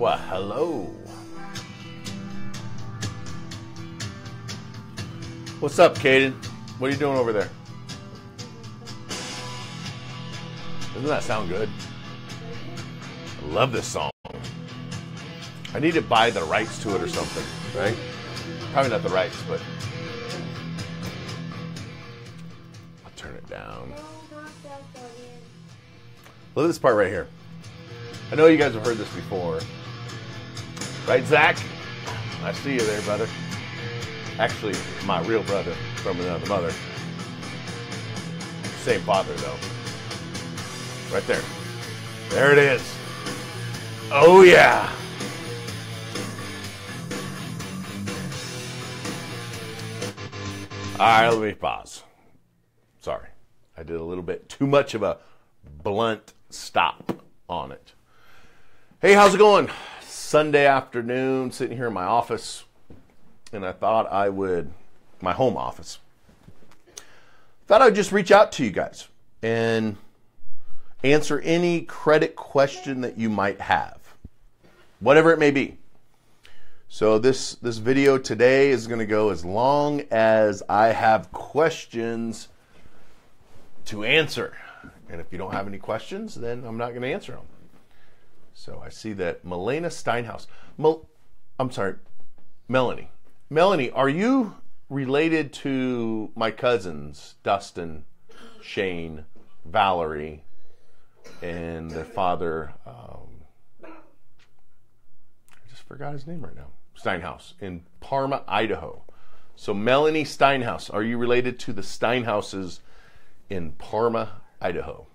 Well, hello. What's up, Caden? What are you doing over there? Doesn't that sound good? I love this song. I need to buy the rights to it or something, right? Probably not the rights, but I'll turn it down. Look at this part right here. I know you guys have heard this before. Right, Zach? I see you there, brother. Actually, my real brother from another mother. Same father, though. Right there. There it is. Oh, yeah. All right, let me pause. Sorry. I did a little bit too much of a blunt stop on it. Hey, how's it going? Sunday afternoon, sitting here in my office, and I thought I would, my home office, thought I'd just reach out to you guys and answer any credit question that you might have, whatever it may be. So this video today is going to go as long as I have questions to answer. And if you don't have any questions, then I'm not going to answer them. So I see that Melena Steinhaus. Melanie. Melanie, are you related to my cousins, Dustin, Shane, Valerie, and their father, I just forgot his name right now, Steinhaus, in Parma, Idaho. So Melanie Steinhaus, are you related to the Steinhauses in Parma, Idaho?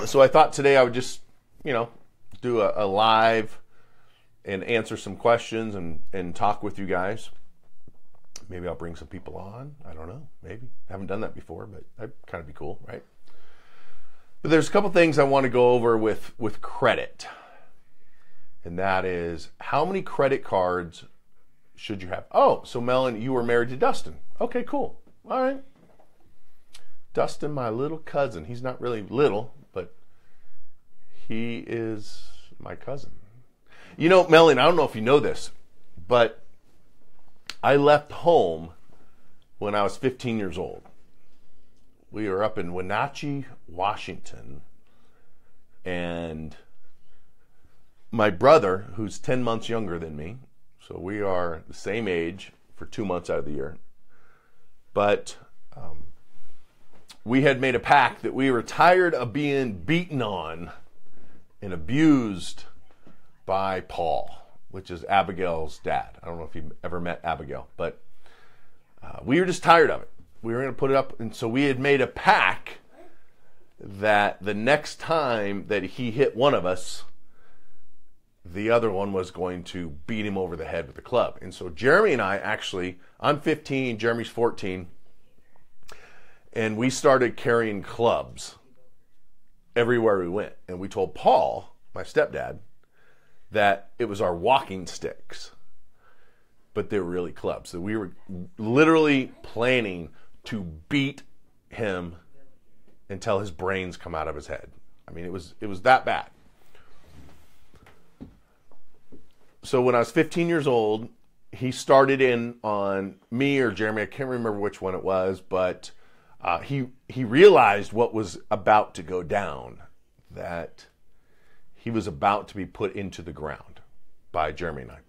So I thought today I would just, do a live and answer some questions and talk with you guys. Maybe I'll bring some people on. I don't know. Maybe. I haven't done that before, but that'd kind of be cool, right? But there's a couple things I want to go over with credit. And that is, how many credit cards should you have? Oh, so Melanie, you were married to Dustin. Okay, cool. All right. Dustin, my little cousin. He's not really little, but he is my cousin. Melanie, I don't know if you know this, but I left home when I was 15 years old. We were up in Wenatchee, Washington, and my brother, who's 10 months younger than me, so we are the same age for 2 months out of the year, but we had made a pact that we were tired of being beaten on and abused by Paul, which is Abigail's dad. I don't know if you've ever met Abigail, but we were just tired of it. We were going to put it up, and so we had made a pact that the next time that he hit one of us, the other one was going to beat him over the head with a club. And so Jeremy and I actually, I'm 15, Jeremy's 14, and we started carrying clubs everywhere we went. And we told Paul, my stepdad, that it was our walking sticks, but they were really clubs. So we were literally planning to beat him until his brains come out of his head. I mean, it was that bad. So when I was 15 years old, he started in on me or Jeremy. I can't remember which one it was, but he realized what was about to go down, that he was about to be put into the ground by Jeremy and I.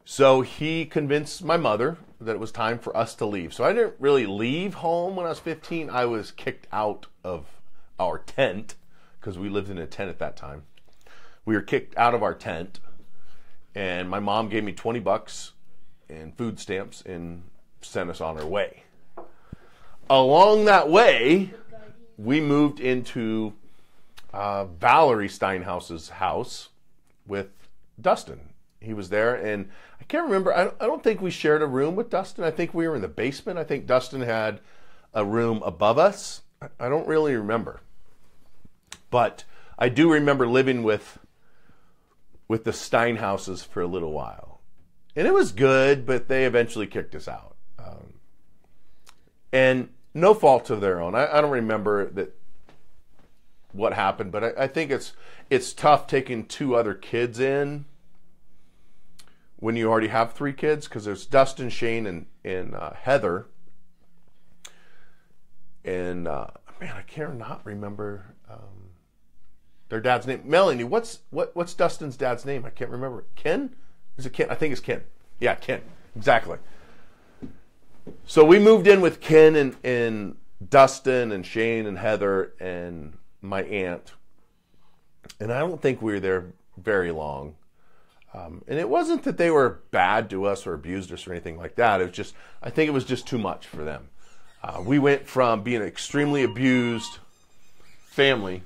So he convinced my mother that it was time for us to leave. So I didn't really leave home when I was 15. I was kicked out of our tent because we lived in a tent at that time. We were kicked out of our tent, and my mom gave me $20 and food stamps and sent us on our way. Along that way, we moved into Valerie Steinhaus's house with Dustin. He was there, and I can't remember. I don't think we shared a room with Dustin. I think we were in the basement. I think Dustin had a room above us. I don't really remember. But I do remember living with the Steinhauses for a little while. And it was good, but they eventually kicked us out. And no fault of their own. I don't remember that what happened, but I think it's tough taking 2 other kids in when you already have 3 kids, because there's Dustin, Shane, and Heather. And man, I cannot remember their dad's name. Melanie, what's Dustin's dad's name? I can't remember. Ken? Is it Ken? I think it's Ken. Yeah, Ken. Exactly. So we moved in with Ken and Dustin and Shane and Heather and my aunt. And I don't think we were there very long. And it wasn't that they were bad to us or abused us or anything like that. It was just, I think it was just too much for them. We went from being an extremely abused family.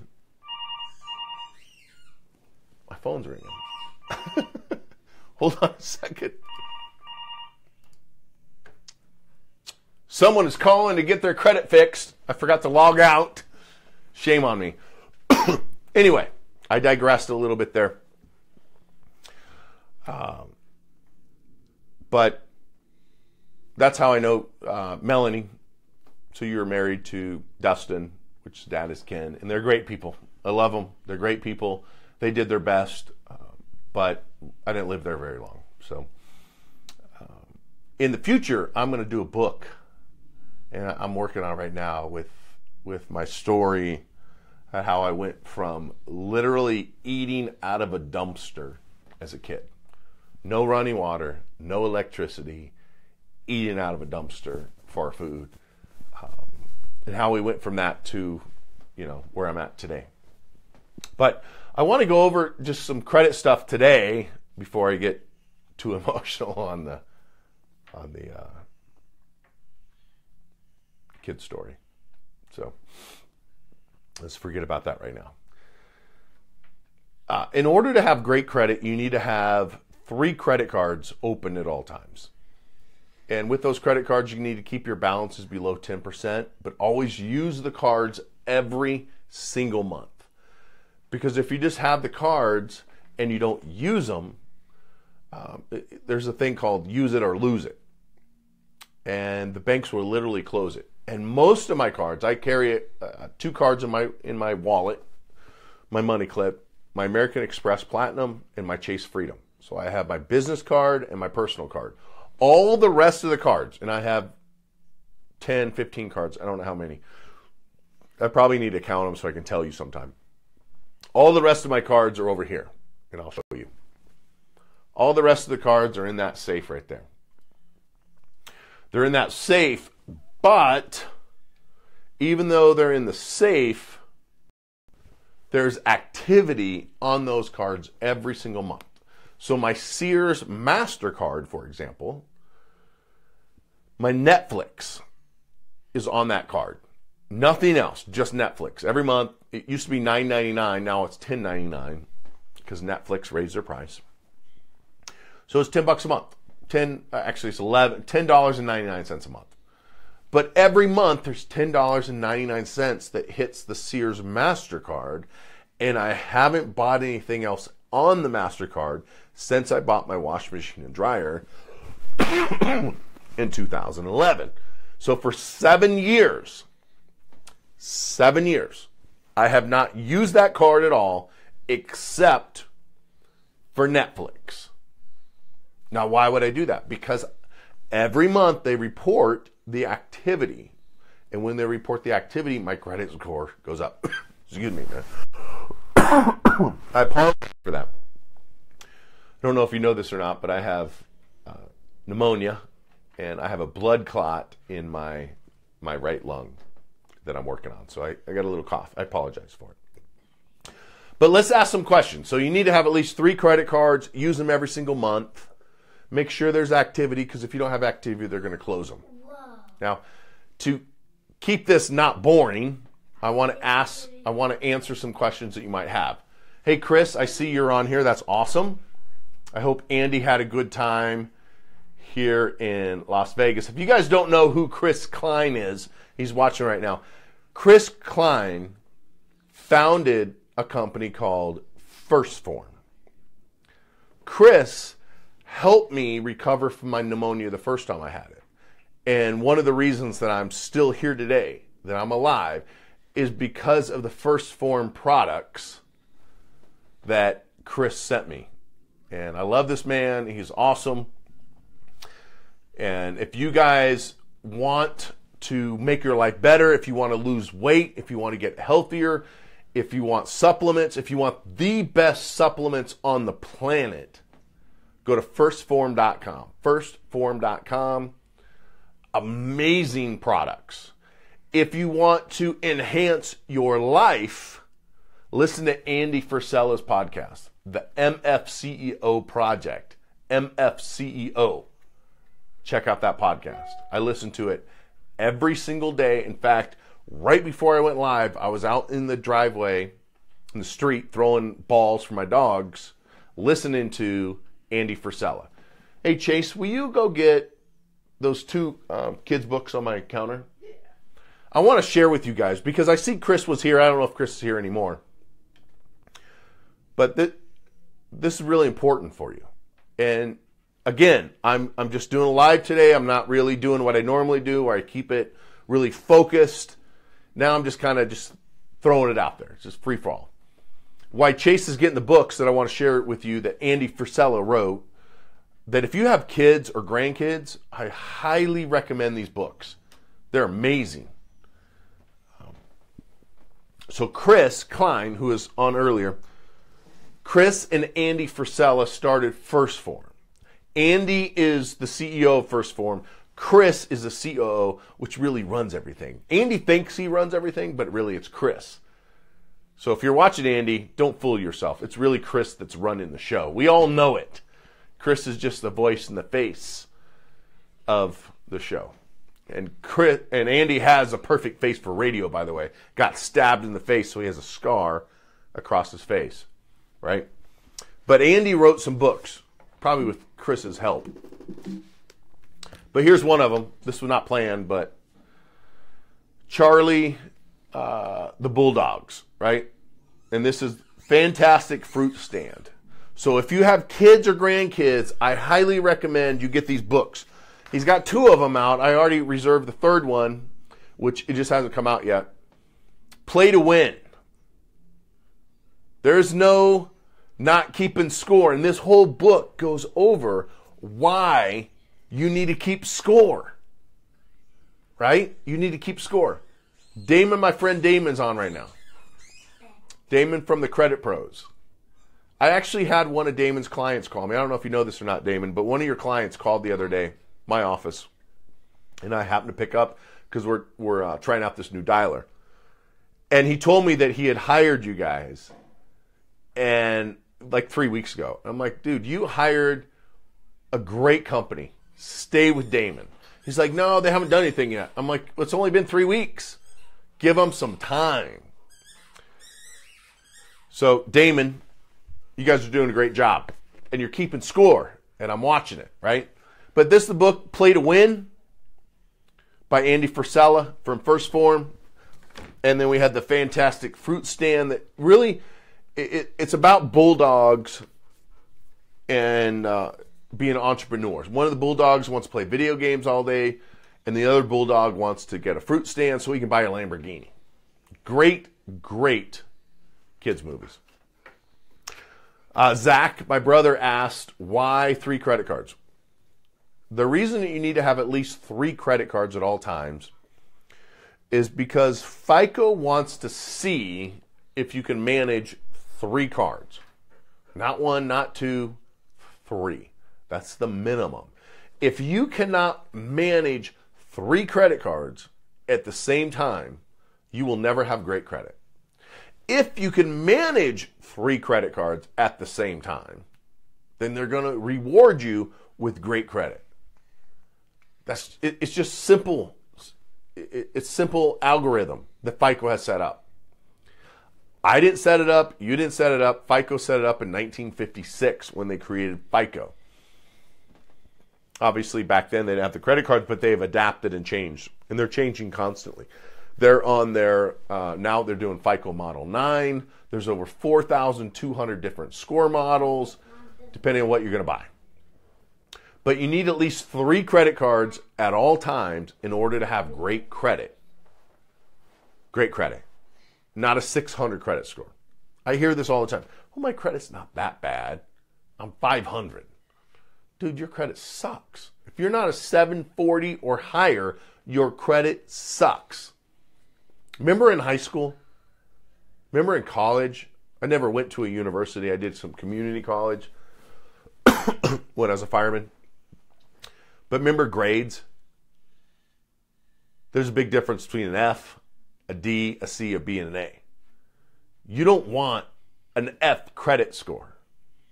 My phone's ringing. Hold on a second. Someone is calling to get their credit fixed. I forgot to log out. Shame on me. Anyway, I digressed a little bit there. But that's how I know Melanie. So you were married to Dustin, which his dad is Ken, and they're great people. I love them. They're great people. They did their best, but I didn't live there very long. So in the future, I'm going to do a book, and I'm working on it right now with my story, how I went from literally eating out of a dumpster as a kid. No running water, no electricity, eating out of a dumpster for our food. And how we went from that to, where I'm at today. But I want to go over just some credit stuff today before I get too emotional on the kid story. So let's forget about that right now. In order to have great credit, you need to have 3 credit cards open at all times. And with those credit cards, you need to keep your balances below 10%, but always use the cards every single month. Because if you just have the cards and you don't use them, there's a thing called use it or lose it. And the banks will literally close it. And most of my cards, I carry 2 cards in my wallet, my money clip, my American Express Platinum, and my Chase Freedom. So I have my business card and my personal card. All the rest of the cards, and I have 10, 15 cards. I don't know how many. I probably need to count them so I can tell you sometime. All the rest of my cards are over here, and I'll show you. All the rest of the cards are in that safe right there. They're in that safe, but even though they're in the safe, there's activity on those cards every single month. So my Sears MasterCard, for example, my Netflix is on that card. Nothing else, just Netflix. Every month, it used to be $9.99, now it's $10.99 because Netflix raised their price. So it's $10 a month. It's $10.99 a month. But every month there's $10.99 that hits the Sears MasterCard, and I haven't bought anything else on the MasterCard since I bought my washing machine and dryer in 2011. So for 7 years, I have not used that card at all except for Netflix. Now, why would I do that? Because every month they report the activity. And when they report the activity, my credit score goes up. Excuse me, man. I apologize for that. I don't know if you know this or not, but I have pneumonia, and I have a blood clot in my right lung that I'm working on. So I got a little cough. I apologize for it. But let's ask some questions. So you need to have at least 3 credit cards. Use them every single month. Make sure there's activity, because if you don't have activity, they're going to close them. Whoa. Now, to keep this not boring, I want to answer some questions that you might have. Hey, Chris, I see you're on here. That's awesome. I hope Andy had a good time here in Las Vegas. If you guys don't know who Chris Klein is, he's watching right now. Chris Klein founded a company called First Form. Chris helped me recover from my pneumonia the first time I had it. And one of the reasons that I'm still here today, that I'm alive, is because of the First Form products that Chris sent me. And I love this man. He's awesome. And if you guys want to make your life better, if you want to lose weight, if you want to get healthier, if you want supplements, if you want the best supplements on the planet, go to firstform.com. Firstform.com. Amazing products. If you want to enhance your life, listen to Andy Frisella's podcast, the MFCEO Project. MFCEO. Check out that podcast. I listen to it every single day. In fact, right before I went live, I was out in the driveway, in the street, throwing balls for my dogs, listening to Andy Frisella. Hey, Chase, will you go get those two kids' books on my counter? Yeah. I want to share with you guys, because I see Chris was here. I don't know if Chris is here anymore. But this is really important for you. And again, I'm just doing a live today. I'm not really doing what I normally do, where I keep it really focused. Now I'm just kind of just throwing it out there. It's just free for all. Why Chase is getting the books that I want to share with you that Andy Frisella wrote, that if you have kids or grandkids, I highly recommend these books. They're amazing. So Chris Klein, who was on earlier, Chris and Andy Frisella started First Form. Andy is the CEO of First Form. Chris is the COO, which really runs everything. Andy thinks he runs everything, but really it's Chris. So if you're watching Andy, don't fool yourself. It's really Chris that's running the show. We all know it. Chris is just the voice and the face of the show. And Andy has a perfect face for radio, by the way. Got stabbed in the face, so he has a scar across his face, right? But Andy wrote some books, probably with Chris's help. But here's one of them. This was not planned, but Charlie the Bulldogs, right? And this is Fantastic Fruit Stand. So if you have kids or grandkids, I highly recommend you get these books. He's got two of them out. I already reserved the third one, which it just hasn't come out yet. Play to Win. There's no not keeping score. And this whole book goes over why you need to keep score. Right? You need to keep score. Damon, my friend Damon's on right now. Damon from the Credit Pros. I actually had one of Damon's clients call me. I don't know if you know this or not, Damon, but one of your clients called the other day, my office, and I happened to pick up because we're trying out this new dialer. And he told me that he had hired you guys and like 3 weeks ago. I'm like, dude, you hired a great company. Stay with Damon. He's like, no, they haven't done anything yet. I'm like, well, it's only been 3 weeks. Give them some time. So, Damon, you guys are doing a great job. And you're keeping score. And I'm watching it, right? But this is the book, Play to Win, by Andy Frisella from First Form. And then we had the Fantastic Fruit Stand that really, it's about bulldogs and being entrepreneurs. One of the bulldogs wants to play video games all day, and the other bulldog wants to get a fruit stand so he can buy a Lamborghini. Great, great kids movies. Zach, my brother, asked, why 3 credit cards? The reason that you need to have at least 3 credit cards at all times is because FICO wants to see if you can manage 3 cards. Not 1, not 2, 3. That's the minimum. If you cannot manage 3 credit cards at the same time, you will never have great credit. If you can manage 3 credit cards at the same time, then they're going to reward you with great credit. It's just simple. It's simple algorithm that FICO has set up. I didn't set it up. You didn't set it up. FICO set it up in 1956 when they created FICO. Obviously, back then they didn't have the credit cards, but they've adapted and changed, and they're changing constantly. They're on their, now they're doing FICO Model 9. There's over 4,200 different score models, depending on what you're going to buy. But you need at least 3 credit cards at all times in order to have great credit. Great credit. not a 600 credit score. I hear this all the time. Oh, my credit's not that bad. I'm 500. Dude, your credit sucks. If you're not a 740 or higher, your credit sucks. Remember in high school? Remember in college? I never went to a university. I did some community college when I was a fireman. But remember grades? There's a big difference between an F, a D, a C, a B, and an A. You don't want an F credit score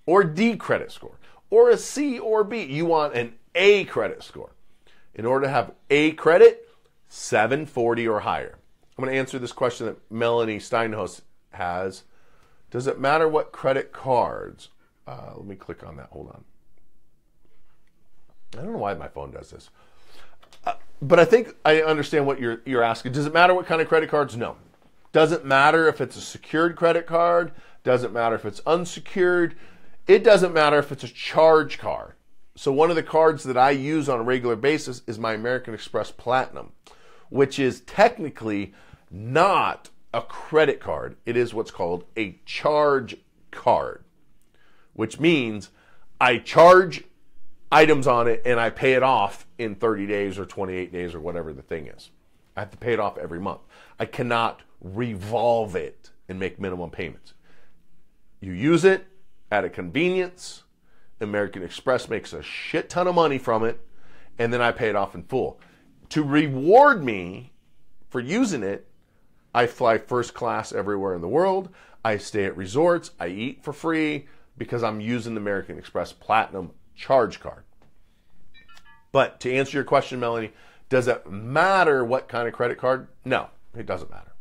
or D credit score or a C or B. You want an A credit score. In order to have A credit, 740 or higher. I'm going to answer this question that Melanie Steinhaus has. Does it matter what credit cards? Let me click on that. Hold on. I don't know why my phone does this. But I think I understand what you're asking. Does it matter what kind of credit cards? No. Doesn't matter if it's a secured credit card. Doesn't matter if it's unsecured. It doesn't matter if it's a charge card. So one of the cards that I use on a regular basis is my American Express Platinum, which is technically not a credit card. It is what's called a charge card, which means I charge items on it and I pay it off in 30 days or 28 days or whatever the thing is. I have to pay it off every month. I cannot revolve it and make minimum payments. You use it at a convenience. American Express makes a shit ton of money from it, and then I pay it off in full. To reward me for using it, I fly first class everywhere in the world. I stay at resorts. I eat for free because I'm using the American Express Platinum charge card. But to answer your question, Melanie, does it matter what kind of credit card? No, it doesn't matter.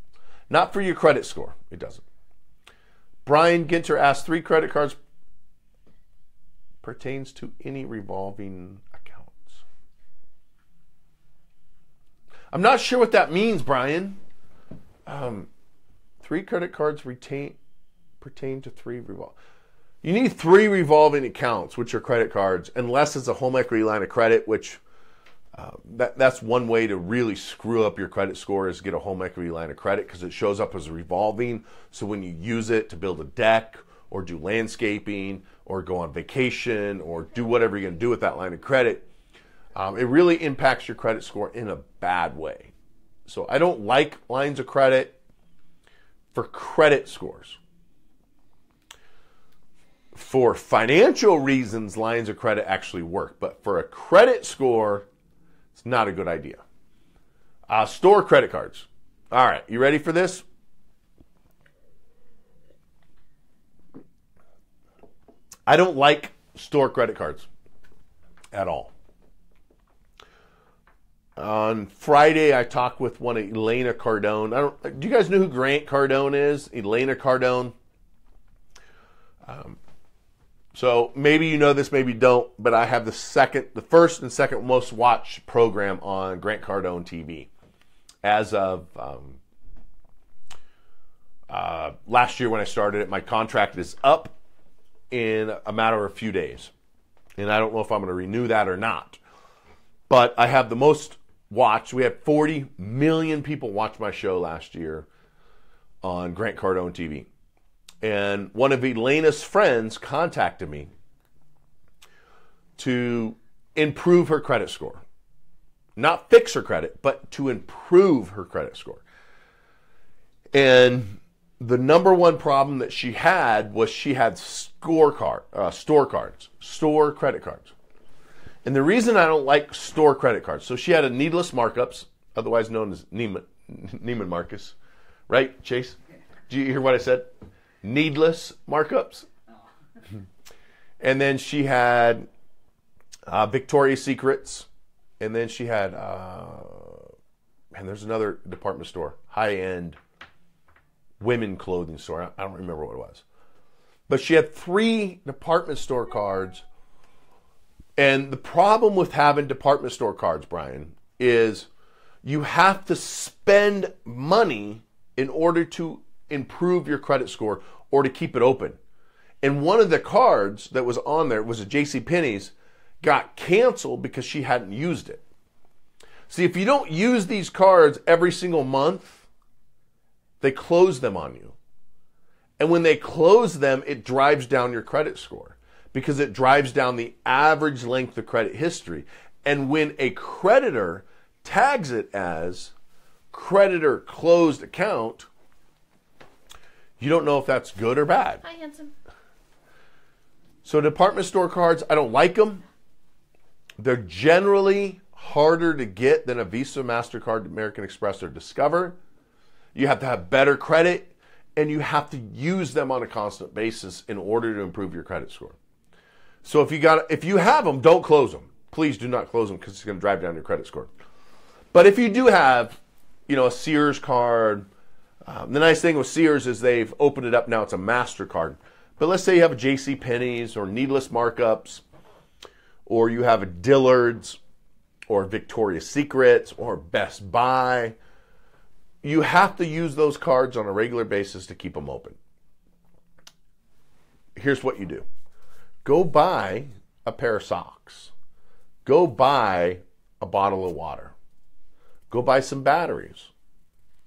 Not for your credit score. It doesn't. Brian Ginter asked, 3 credit cards pertains to any revolving accounts. I'm not sure what that means, Brian. 3 credit cards pertain to 3 revolving. You need 3 revolving accounts, which are credit cards, unless it's a home equity line of credit, which that's one way to really screw up your credit score is get a home equity line of credit because it shows up as revolving. So when you use it to build a deck or do landscaping or go on vacation or do whatever you're going to do with that line of credit, it really impacts your credit score in a bad way. So I don't like lines of credit for credit scores. For financial reasons, lines of credit actually work. But for a credit score, it's not a good idea. Store credit cards. All right, you ready for this? I don't like store credit cards at all. On Friday, I talked with one of Elena Cardone. Do you guys know who Grant Cardone is? Elena Cardone. So maybe you know this, maybe you don't, but I have the first and second most watched program on Grant Cardone TV. As of last year when I started it, my contract is up in a matter of a few days. And I don't know if I'm going to renew that or not. But I have the most watched. We had 40 million people watch my show last year on Grant Cardone TV. And one of Elena's friends contacted me to improve her credit score. Not fix her credit, but to improve her credit score. And the number one problem that she had was she had store credit cards. And the reason I don't like store credit cards, so she had a needless markups, otherwise known as Neiman Marcus. Right, Chase? Did you hear what I said? Needless markups. And then she had Victoria's Secrets. And then she had, and there's another department store, high-end women clothing store. I don't remember what it was. But she had 3 department store cards. And the problem with having department store cards, Brian, is you have to spend money in order to improve your credit score or to keep it open. And one of the cards that was on there was a JCPenney's, got canceled because she hadn't used it. See, if you don't use these cards every single month, They close them on you. And when they close them, it drives down your credit score because it drives down the average length of credit history. And when a creditor tags it as creditor closed account, you don't know if that's good or bad. Hi, handsome. So department store cards, I don't like them. They're generally harder to get than a Visa, MasterCard, American Express, or Discover. You have to have better credit, and you have to use them on a constant basis in order to improve your credit score. So if you have them, don't close them. Please do not close them because it's going to drive down your credit score. But if you do have, a Sears card, the nice thing with Sears is they've opened it up now. It's a MasterCard. But let's say you have a JCPenney's or Needless Markups, or you have a Dillard's or Victoria's Secrets or Best Buy. You have to use those cards on a regular basis to keep them open. Here's what you do. Go buy a pair of socks. Go buy a bottle of water. Go buy some batteries.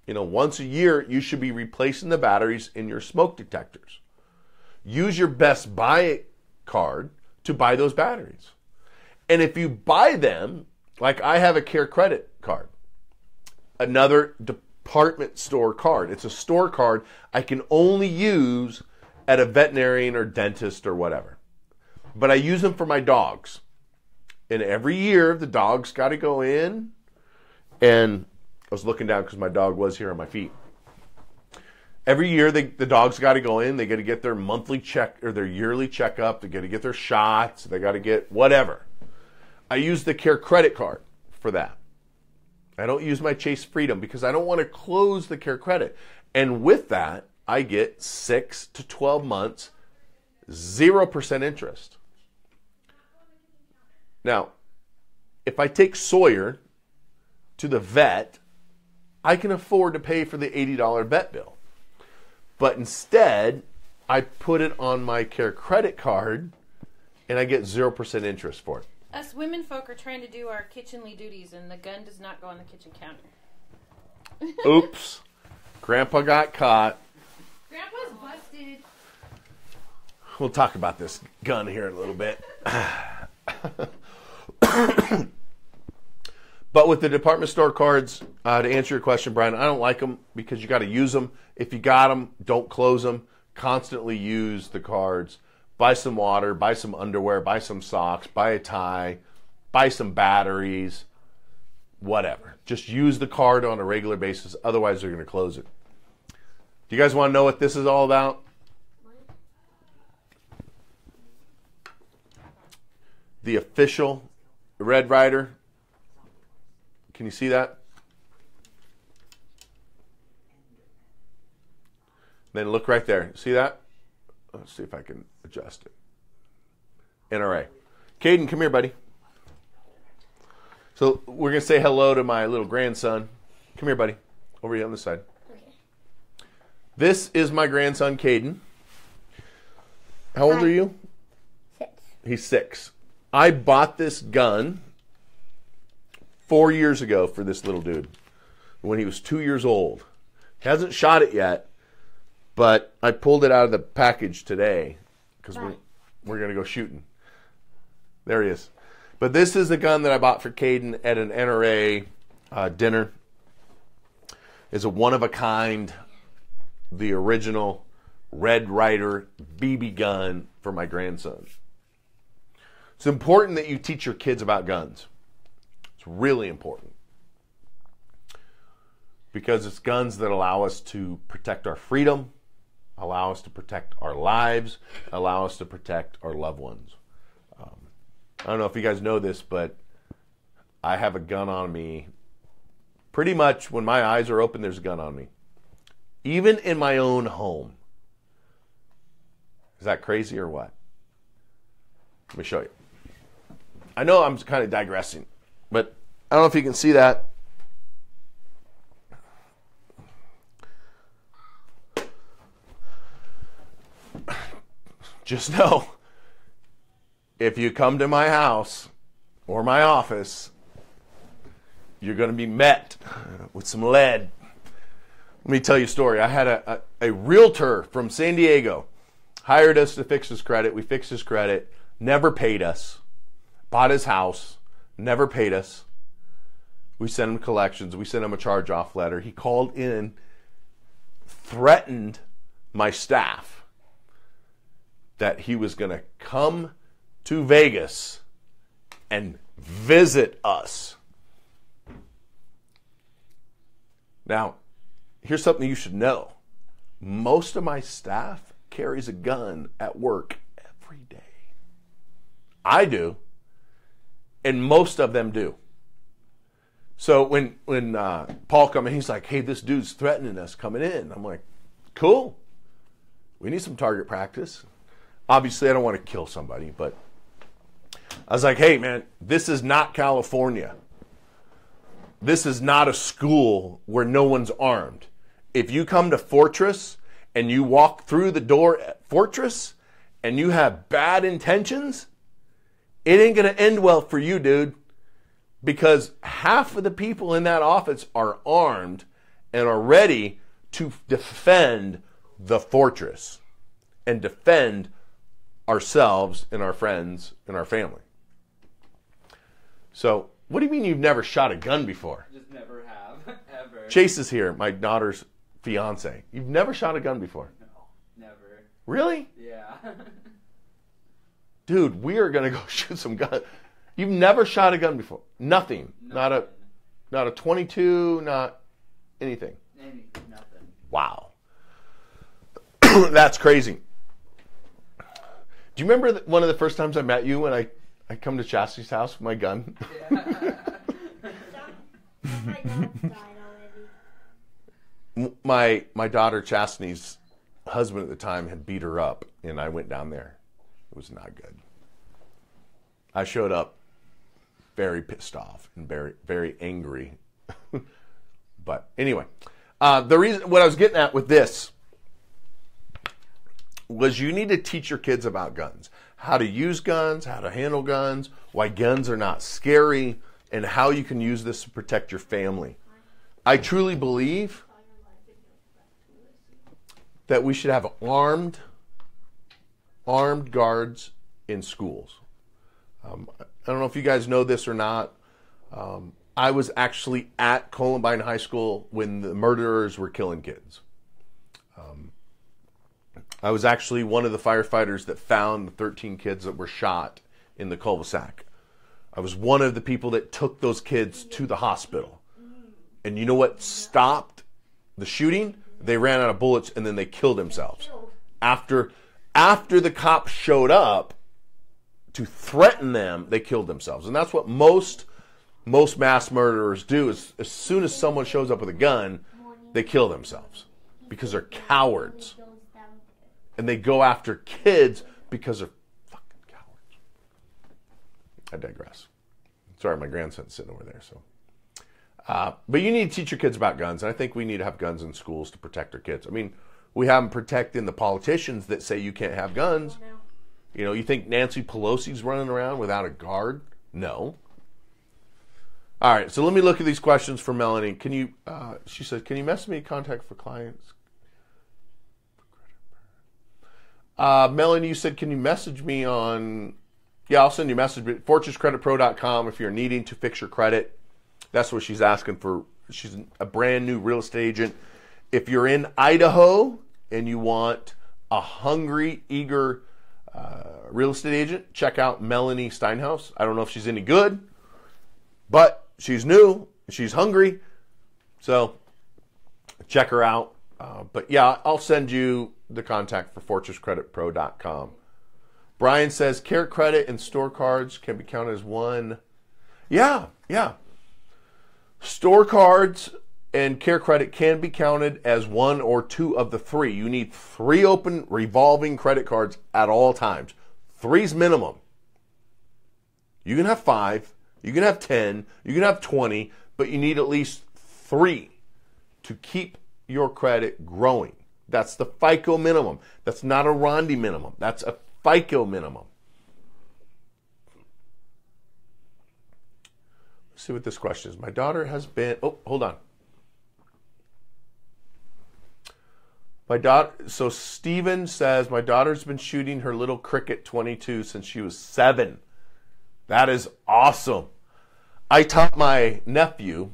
Once a year, you should be replacing the batteries in your smoke detectors. Use your Best Buy card to buy those batteries. And if you buy them, like I have a Care Credit card, another department store card. It's a store card I can only use at a veterinarian or dentist or whatever. But I use them for my dogs. And every year, the dog's got to go in. And I was looking down because my dog was here on my feet. Every year, the dogs got to go in. They got to get their monthly check or their yearly checkup. They got to get their shots. They got to get whatever. I use the Care Credit card for that. I don't use my Chase Freedom because I don't want to close the Care Credit. And with that, I get 6 to 12 months, 0% interest. Now, if I take Sawyer to the vet, I can afford to pay for the $80 vet bill. But instead, I put it on my Care Credit card, and I get 0% interest for it. Us women folk are trying to do our kitchenly duties, and the gun does not go on the kitchen counter. Oops. Grandpa got caught. Grandpa's busted. We'll talk about this gun here in a little bit. But with the department store cards, to answer your question, Brian, I don't like them because you got to use them. If you got them, don't close them. Constantly use the cards. Buy some water, buy some underwear, buy some socks, buy a tie, buy some batteries, whatever. Just use the card on a regular basis. Otherwise, they're going to close it. Do you guys want to know what this is all about? The official Red Ryder. Can you see that? Then look right there. See that? Let's see if I can adjust it. NRA. Caden, come here, buddy. So we're going to say hello to my little grandson. Come here, buddy. Over here on this side. Okay. This is my grandson, Caden. How old are you? 6. He's 6. I bought this gun 4 years ago for this little dude when he was 2 years old. He hasn't shot it yet, but I pulled it out of the package today because we're going to go shooting. There he is. But this is the gun that I bought for Caden at an NRA dinner. It's a one-of-a-kind, the original Red Ryder BB gun for my grandson. It's important that you teach your kids about guns. It's really important. Because it's guns that allow us to protect our freedom, allow us to protect our lives, allow us to protect our loved ones. I don't know if you guys know this, but I have a gun on me. Pretty much when my eyes are open, there's a gun on me. Even in my own home. Is that crazy or what? Let me show you. I know I'm kind of digressing, but I don't know if you can see that. Just know, if you come to my house or my office, you're going to be met with some lead. Let me tell you a story. I had a realtor from San Diego hired us to fix his credit. We fixed his credit, never paid us, bought his house, never paid us. We sent him collections. We sent him a charge-off letter. He called in, threatened my staff that he was going to come to Vegas and visit us. Now, here's something you should know. Most of my staff carries a gun at work every day. I do, and most of them do. So when Paul come in, he's like, hey, this dude's threatening us coming in. I'm like, cool. We need some target practice. Obviously, I don't want to kill somebody, but I was like, hey, man, this is not California. This is not a school where no one's armed. If you come to Fortress and you walk through the door at Fortress and you have bad intentions, it ain't going to end well for you, dude. Because half of the people in that office are armed and are ready to defend the fortress and defend ourselves and our friends and our family. So, what do you mean you've never shot a gun before? Just never have, ever. Chase is here, my daughter's fiance. You've never shot a gun before? No, never. Really? Yeah. Dude, we are going to go shoot some guns. You've never shot a gun before? Nothing. Not a 22, not anything. Nothing. Wow. That's crazy. Do you remember one of the first times I met you when I come to Chastity's house with my gun? Yeah. My dad died already. My daughter Chastity's husband at the time had beat her up, and I went down there. It was not good. I showed up very pissed off and very, very angry. But anyway, the reason what I was getting at with this was you need to teach your kids about guns, how to use guns, how to handle guns, why guns are not scary, and how you can use this to protect your family. I truly believe that we should have armed guards in schools. I don't know if you guys know this or not. I was actually at Columbine High School when the murderers were killing kids. I was actually one of the firefighters that found the 13 kids that were shot in the cul-de-sac. I was one of the people that took those kids to the hospital. And you know what stopped the shooting? They ran out of bullets and then they killed themselves. After the cops showed up to threaten them, they killed themselves. And that's what most mass murderers do is as soon as someone shows up with a gun, they kill themselves because they're cowards. And they go after kids because they're fucking cowards. I digress. Sorry, my grandson's sitting over there. So, but you need to teach your kids about guns. And I think we need to have guns in schools to protect our kids. I mean, we have them protecting the politicians that say you can't have guns. You know, you think Nancy Pelosi's running around without a guard? No. All right, so let me look at these questions for Melanie. Can you, she said, can you message me contact for clients? Melanie, you said, can you message me on, yeah, I'll send you a message, but fortresscreditpro.com if you're needing to fix your credit. That's what she's asking for. She's a brand new real estate agent. If you're in Idaho and you want a hungry, eager real estate agent, check out Melanie Steinhaus. I don't know if she's any good, but she's new. She's hungry. So check her out. But yeah, I'll send you the contact for fortresscreditpro.com. Brian says Care Credit and store cards can be counted as one. Yeah. Store cards and Care Credit can be counted as one or two of the three. You need 3 open revolving credit cards at all times. 3's minimum. You can have 5, you can have 10, you can have 20, but you need at least 3 to keep your credit growing. That's the FICO minimum. That's not a Rondi minimum. That's a FICO minimum. Let's see what this question is. My daughter has been... Oh, hold on. My daughter. So Steven says my daughter's been shooting her little Cricket 22 since she was 7. That is awesome. I taught my nephew,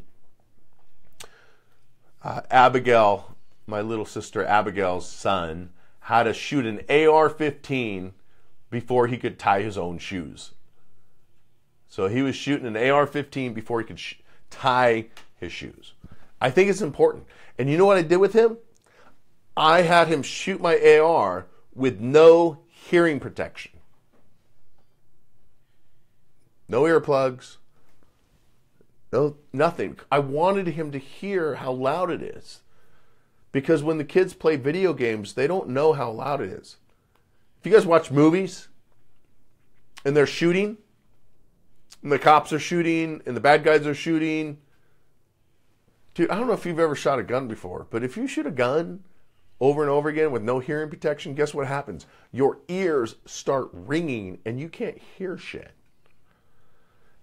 Abigail, my little sister Abigail's son, how to shoot an AR-15 before he could tie his own shoes. So he was shooting an AR-15 before he could tie his shoes. I think it's important. And you know what I did with him? I had him shoot my AR with no hearing protection. No earplugs. No, nothing. I wanted him to hear how loud it is. Because when the kids play video games, they don't know how loud it is. If you guys watch movies and they're shooting, and the cops are shooting, and the bad guys are shooting. Dude, I don't know if you've ever shot a gun before, but if you shoot a gun over and over again with no hearing protection, guess what happens? Your ears start ringing and you can't hear shit.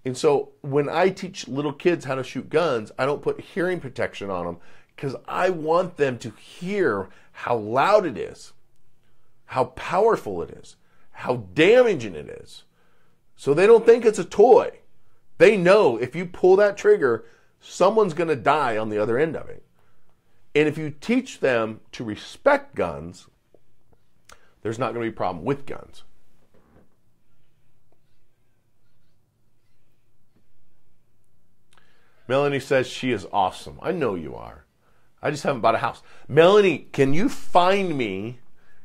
And so when I teach little kids how to shoot guns, I don't put hearing protection on them because I want them to hear how loud it is, how powerful it is, how damaging it is. So they don't think it's a toy. They know if you pull that trigger, someone's going to die on the other end of it. And if you teach them to respect guns, there's not going to be a problem with guns. Melanie says she is awesome. I know you are. I just haven't bought a house. Melanie, can you find me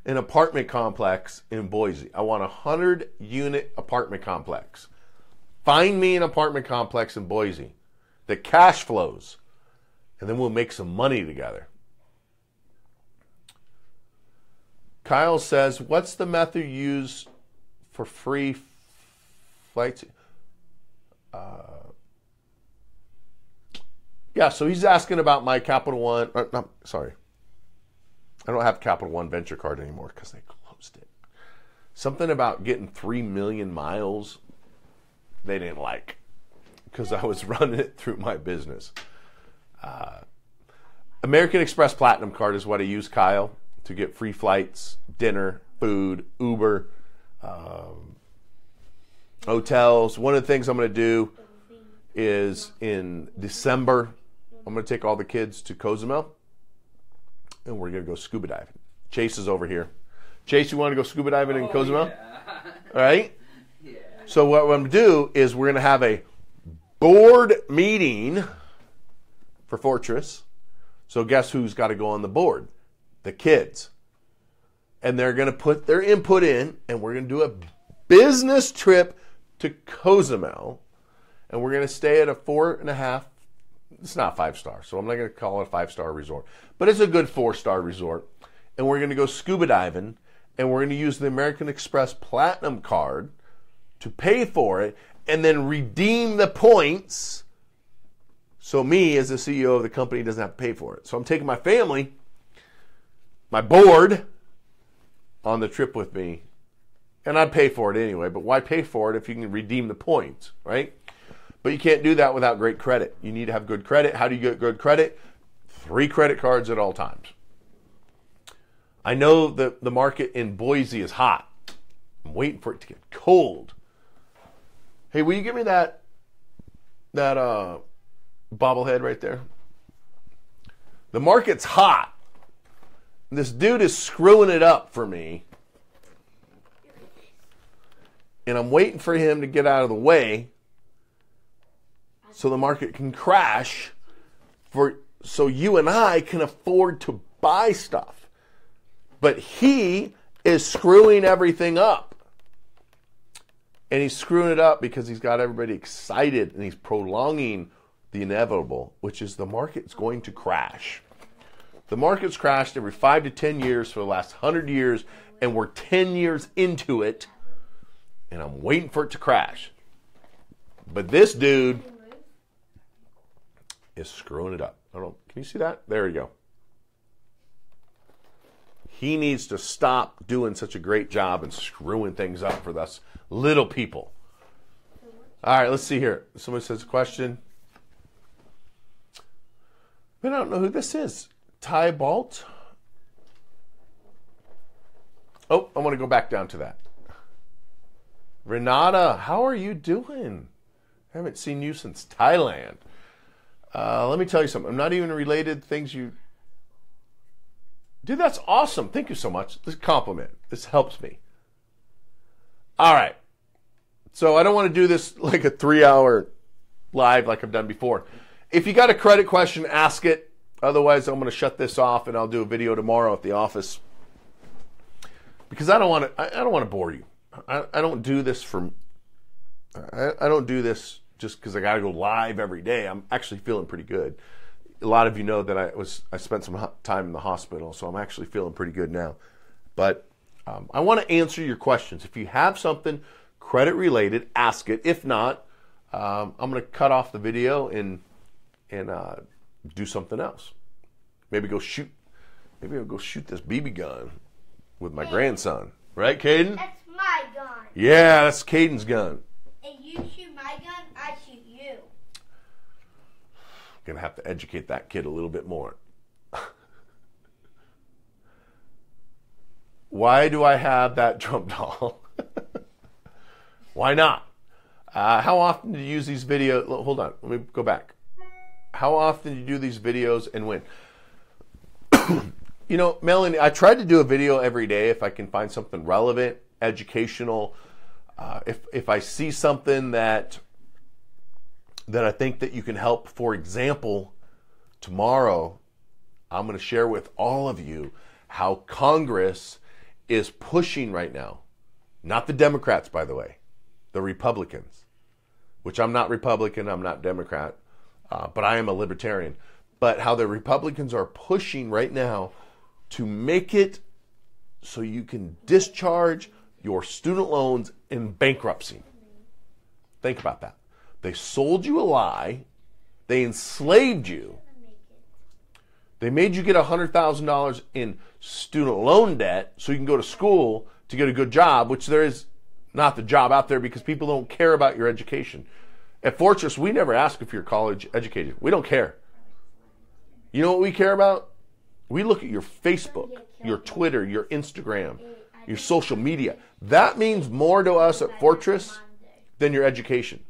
an apartment complex in Boise? I want a 100-unit apartment complex. Find me an apartment complex in Boise that cash flows, and then we'll make some money together. Kyle says, what's the method used for free flights? Yeah, so he's asking about my Capital One. Sorry. I don't have Capital One Venture Card anymore because they closed it. Something about getting 3 million miles they didn't like because I was running it through my business. American Express Platinum Card is what I use, Kyle, to get free flights, dinner, food, Uber, hotels. One of the things I'm going to do is in December, I'm going to take all the kids to Cozumel, and we're going to go scuba diving. Chase is over here. Chase, you want to go scuba diving in Cozumel? Yeah. All right? Yeah. So what I'm going to do is we're going to have a board meeting for Fortress. So guess who's got to go on the board? The kids. And they're going to put their input in, and we're going to do a business trip to Cozumel. And we're going to stay at a 4.5. It's not 5-star, so I'm not going to call it a 5-star resort. But it's a good 4-star resort. And we're going to go scuba diving. And we're going to use the American Express Platinum Card to pay for it. And then redeem the points. So me, as the CEO of the company, doesn't have to pay for it. So I'm taking my family, my board, on the trip with me. And I'd pay for it anyway. But why pay for it if you can redeem the points, right? But you can't do that without great credit. You need to have good credit. How do you get good credit? 3 credit cards at all times. I know that the market in Boise is hot. I'm waiting for it to get cold. Hey, will you give me that bobblehead right there? The market's hot. This dude is screwing it up for me. And I'm waiting for him to get out of the way so the market can crash so you and I can afford to buy stuff. But he is screwing everything up. And he's screwing it up because he's got everybody excited and he's prolonging the inevitable, which is the market's going to crash. The market's crashed every 5 to 10 years for the last 100 years, and we're 10 years into it, and I'm waiting for it to crash. But this dude is screwing it up. I don't know. Can you see that? There you go. He needs to stop doing such a great job and screwing things up for us little people. All right, let's see here. Somebody says a question. But I don't know who this is. Ty Balt? Oh, I want to go back down to that. Renata, how are you doing? I haven't seen you since Thailand. Let me tell you something. I'm not even related to things you... Dude, that's awesome. Thank you so much. This compliment. This helps me. All right. So I don't want to do this like a 3-hour live like I've done before. If you got a credit question, ask it. Otherwise, I'm going to shut this off and I'll do a video tomorrow at the office. Because I don't want to bore you. I don't do this for... I don't do this just because I got to go live every day. I'm actually feeling pretty good. A lot of you know that I spent some time in the hospital, so I'm actually feeling pretty good now. But I want to answer your questions. If you have something credit related, ask it. If not, I'm going to cut off the video and do something else. Maybe I'll go shoot this BB gun with my grandson. Right, Caden? That's my gun. Yeah, that's Caden's gun. And you shoot my gun, I shoot you. Gonna have to educate that kid a little bit more. Why do I have that Trump doll? Why not? How often do you use these videos? Hold on, let me go back. How often do you do these videos and when? You know, Melanie, I try to do a video every day if I can find something relevant, educational. If I see something that I think that you can help. For example, tomorrow I'm going to share with all of you how Congress is pushing right now. Not the Democrats, by the way, the Republicans, which I'm not Republican, I'm not Democrat, but I am a libertarian. But how the Republicans are pushing right now to make it so you can discharge your student loans in bankruptcy. Think about that. They sold you a lie. They enslaved you. They made you get $100,000 in student loan debt so you can go to school to get a good job, which there is not the job out there because people don't care about your education. At Fortress, we never ask if you're college educated. We don't care. You know what we care about? We look at your Facebook, your Twitter, your Instagram, your social media. That means more to us at Fortress than your education.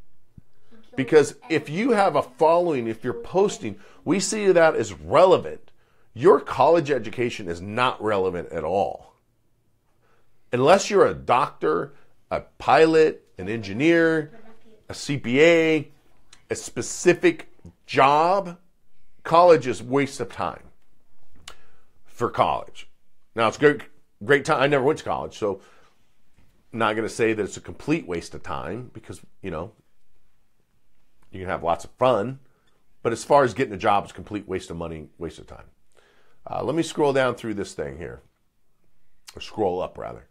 Because if you have a following, if you're posting, we see that as relevant. Your college education is not relevant at all. Unless you're a doctor, a pilot, an engineer, a CPA, a specific job, college is a waste of time for college. Now, it's great time. I never went to college, so I'm not going to say that it's a complete waste of time because, you know, you can have lots of fun. But as far as getting a job, it's a complete waste of money, waste of time. Let me scroll down through this thing here. Or scroll up, rather.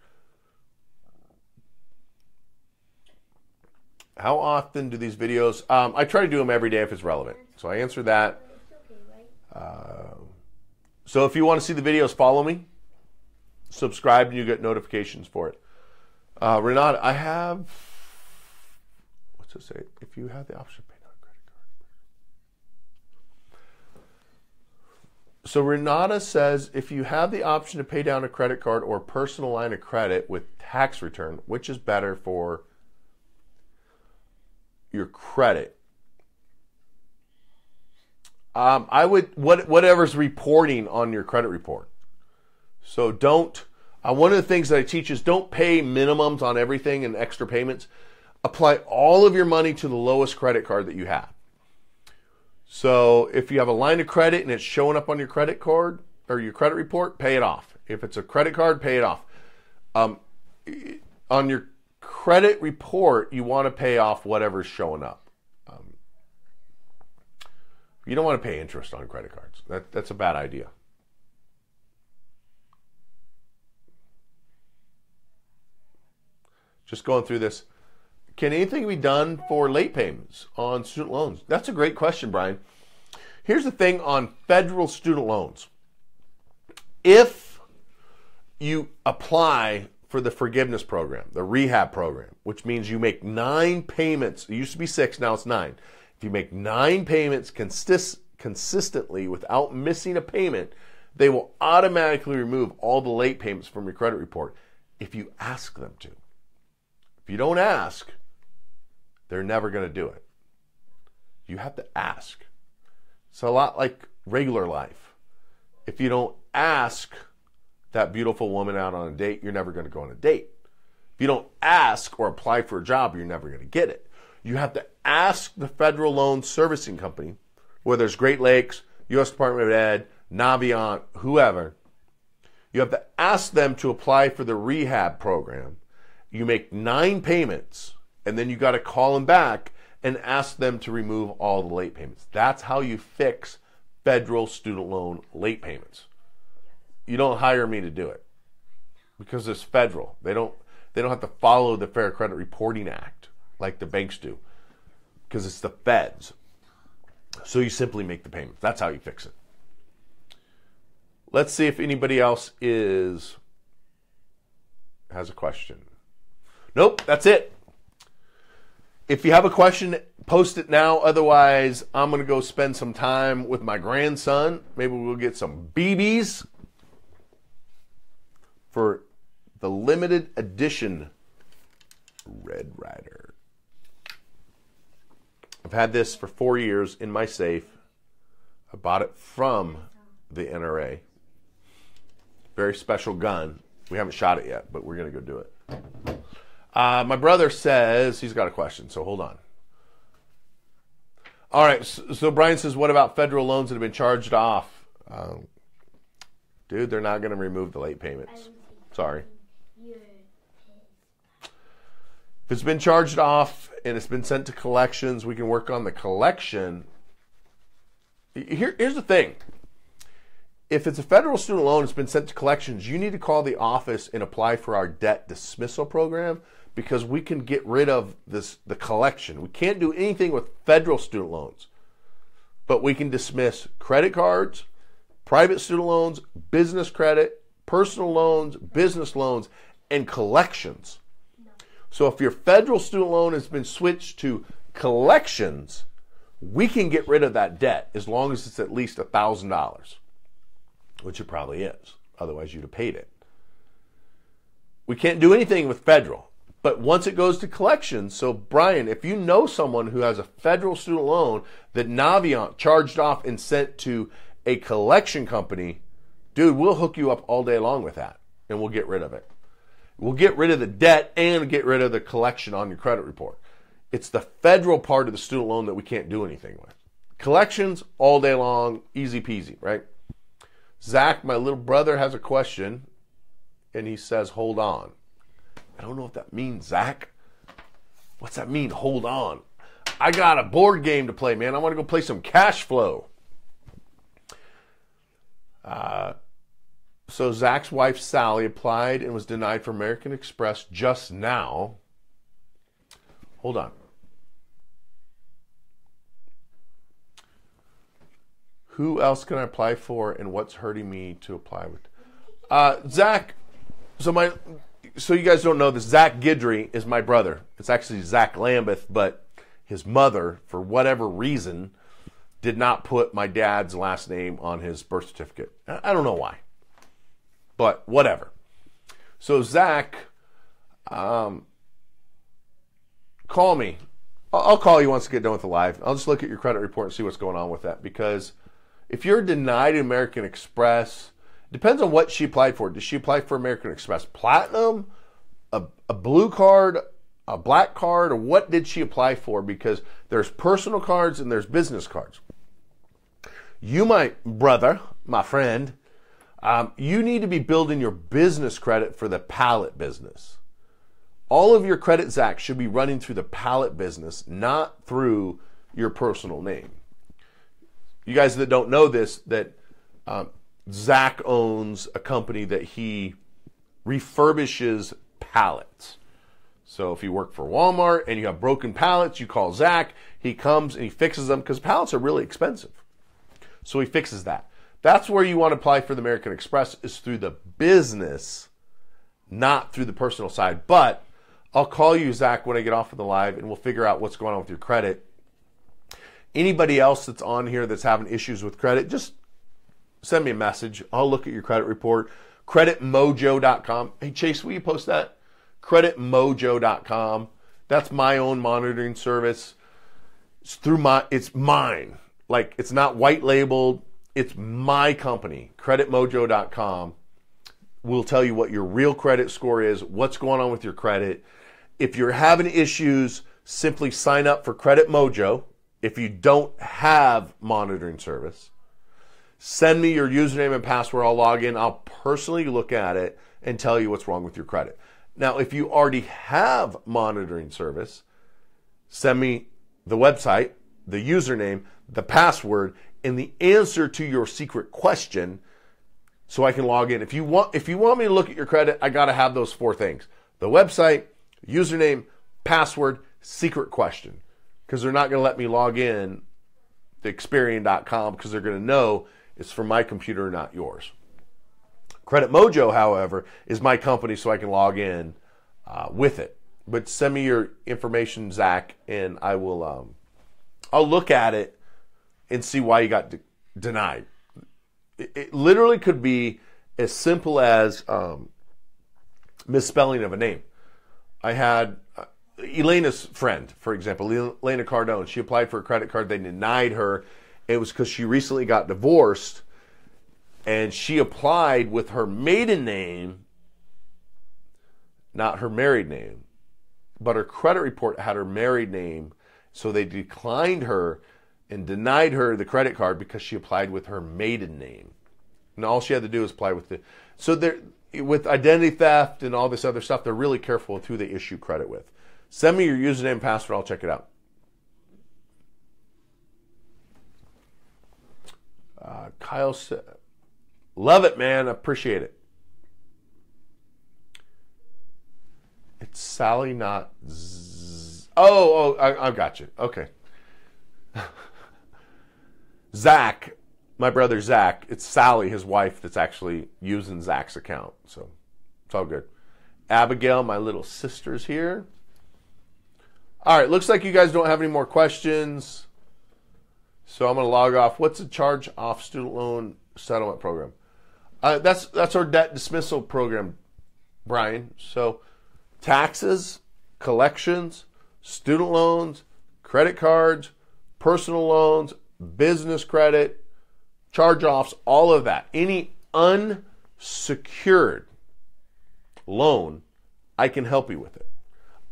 How often do these videos... I try to do them every day if it's relevant. So I answer that. So if you want to see the videos, follow me. Subscribe and you get notifications for it. Renata, I have... What's it say? If you have the option to pay down a credit card. So Renata says, if you have the option to pay down a credit card or personal line of credit with tax return, which is better for your credit? I would, whatever's reporting on your credit report. So don't, one of the things that I teach is don't pay minimums on everything and extra payments. Apply all of your money to the lowest credit card that you have. So if you have a line of credit and it's showing up on your credit card or your credit report, pay it off. If it's a credit card, pay it off. On your credit report, you want to pay off whatever's showing up. You don't want to pay interest on credit cards. That's a bad idea. Just going through this. Can anything be done for late payments on student loans? That's a great question, Brian. Here's the thing on federal student loans. If you apply for the forgiveness program, the rehab program, which means you make 9 payments, it used to be 6, now it's 9. If you make 9 payments consistently without missing a payment, they will automatically remove all the late payments from your credit report. if you ask them to. If you don't ask, they're never going to do it. You have to ask. It's a lot like regular life. If you don't ask that beautiful woman out on a date, you're never going to go on a date. If you don't ask or apply for a job, you're never going to get it. You have to ask the Federal Loan Servicing Company, whether it's Great Lakes, U.S. Department of Ed, Navient, whoever. You have to ask them to apply for the rehab program. You make 9 payments, and then you got to call them back and ask them to remove all the late payments. That's how you fix federal student loan late payments. You don't hire me to do it because it's federal. They don't have to follow the Fair Credit Reporting Act like the banks do because it's the feds. So you simply make the payments. That's how you fix it. Let's see if anybody else has a question. Nope, that's it. If you have a question, post it now. Otherwise, I'm going to go spend some time with my grandson. Maybe we'll get some BBs for the limited edition Red Ryder. I've had this for 4 years in my safe. I bought it from the NRA. Very special gun. We haven't shot it yet, but we're going to go do it. My brother says he's got a question, so hold on. All right, so Brian says, what about federal loans that have been charged off? Dude, they're not going to remove the late payments. Sorry. If it's been charged off and it's been sent to collections, we can work on the collection. Here's the thing. If it's a federal student loan that's been sent to collections, you need to call the office and apply for our debt dismissal program because we can get rid of the collection. We can't do anything with federal student loans, but we can dismiss credit cards, private student loans, business credit, personal loans, business loans, and collections. So if your federal student loan has been switched to collections, we can get rid of that debt as long as it's at least $1,000, which it probably is. Otherwise, you'd have paid it. We can't do anything with federal. But once it goes to collections, so Brian, if you know someone who has a federal student loan that Navient charged off and sent to a collection company, dude, we'll hook you up all day long with that, and we'll get rid of it. We'll get rid of the debt and get rid of the collection on your credit report. It's the federal part of the student loan that we can't do anything with. Collections, all day long, easy peasy, right? Zach, my little brother, has a question, and he says, hold on. I don't know what that means, Zach. What's that mean, hold on? I got a board game to play, man. I want to go play some Cash Flow. So Zach's wife, Sally, applied and was denied for American Express just now. Hold on. Who else can I apply for, and what's hurting me to apply with? Zach, so you guys don't know this, Zach Guidry is my brother. It's actually Zach Lambeth, but his mother, for whatever reason, did not put my dad's last name on his birth certificate. I don't know why, but whatever. So Zach, call me. I'll call you once I get done with the live. I'll just look at your credit report and see what's going on with that, because if you're denied American Express, depends on what she applied for. Did she apply for American Express Platinum, a blue card, a black card, or what did she apply for? Because there's personal cards and there's business cards. You, my brother, my friend, you need to be building your business credit for the pallet business. All of your credit, Zach, should be running through the pallet business, not through your personal name. You guys that don't know this, that Zach owns a company that he refurbishes pallets. So if you work for Walmart and you have broken pallets, you call Zach. He comes and he fixes them because pallets are really expensive. So he fixes that. That's where you want to apply for the American Express, is through the business, not through the personal side. But I'll call you, Zach, when I get off of the live, and we'll figure out what's going on with your credit. Anybody else that's on here that's having issues with credit, just send me a message. I'll look at your credit report. creditmojo.com. Hey, Chase, will you post that? Creditmojo.com. That's my own monitoring service. It's mine. Like, it's not white labeled. It's my company. Creditmojo.com will tell you what your real credit score is, what's going on with your credit. If you're having issues, simply sign up for Credit Mojo. If you don't have monitoring service, send me your username and password. I'll log in. I'll personally look at it and tell you what's wrong with your credit. Now, if you already have monitoring service, send me the website, the username, the password, and the answer to your secret question so I can log in. If you want me to look at your credit, I got to have those 4 things: the website, username, password, secret question. Because they're not going to let me log in to Experian.com because they're going to know it's from my computer, not yours. Credit Mojo, however, is my company, so I can log in with it. But send me your information, Zach, and I will. I'll look at it and see why you got denied. It literally could be as simple as misspelling of a name. I had Elena's friend, for example, Elena Cardone. She applied for a credit card. They denied her. It was because she recently got divorced, and she applied with her maiden name, not her married name. But her credit report had her married name, so they declined her and denied her the credit card because she applied with her maiden name. And all she had to do was apply with the... So with identity theft and all this other stuff, they're really careful with who they issue credit with. Send me your username and password. I'll check it out. Kyle said, love it, man. Appreciate it. It's Sally, not I got you. Okay. Zach, my brother Zach, it's Sally, his wife, that's actually using Zach's account. So it's all good. Abigail, my little sister's here. All right, looks like you guys don't have any more questions. So I'm going to log off. What's the charge off student loan settlement program? That's our debt dismissal program, Brian. So taxes, collections, student loans, credit cards, personal loans, business credit, charge-offs, all of that. Any unsecured loan, I can help you with it.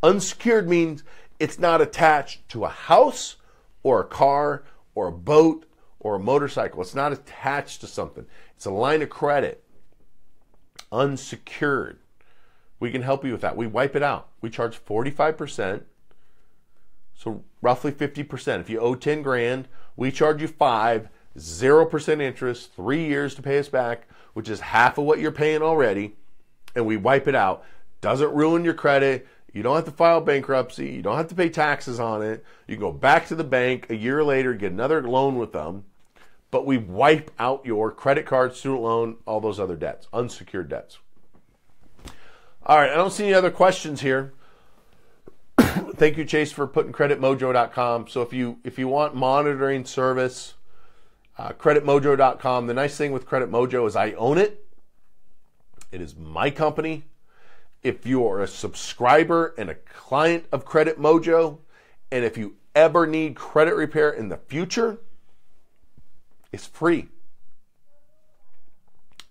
Unsecured means it's not attached to a house or a car or a boat or a motorcycle. It's not attached to something. It's a line of credit. Unsecured. We can help you with that. We wipe it out. We charge 45%, so roughly 50%. If you owe 10 grand, we charge you 5, 0% interest, 3 years to pay us back, which is half of what you're paying already, and we wipe it out. Doesn't ruin your credit. You don't have to file bankruptcy. You don't have to pay taxes on it. You can go back to the bank a year later, get another loan with them, but we wipe out your credit card, student loan, all those other debts, unsecured debts. All right, I don't see any other questions here. Thank you, Chase, for putting creditmojo.com. So if you want monitoring service, creditmojo.com. The nice thing with Credit Mojo is I own it. It is my company. If you are a subscriber and a client of Credit Mojo, and if you ever need credit repair in the future, it's free.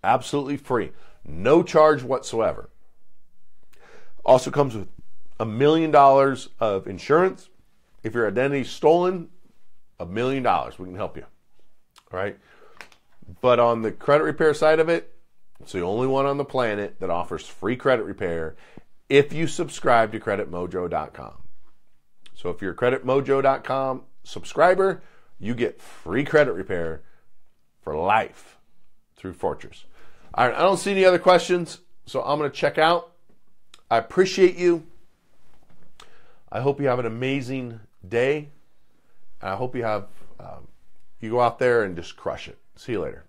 Absolutely free. No charge whatsoever. Also comes with $1 million of insurance. If your identity is stolen, $1 million. We can help you. All right. But on the credit repair side of it, it's the only one on the planet that offers free credit repair if you subscribe to creditmojo.com. So if you're a creditmojo.com subscriber, you get free credit repair for life through Fortress. All right, I don't see any other questions, so I'm going to check out. I appreciate you. I hope you have an amazing day. I hope you have you go out there and just crush it. See you later.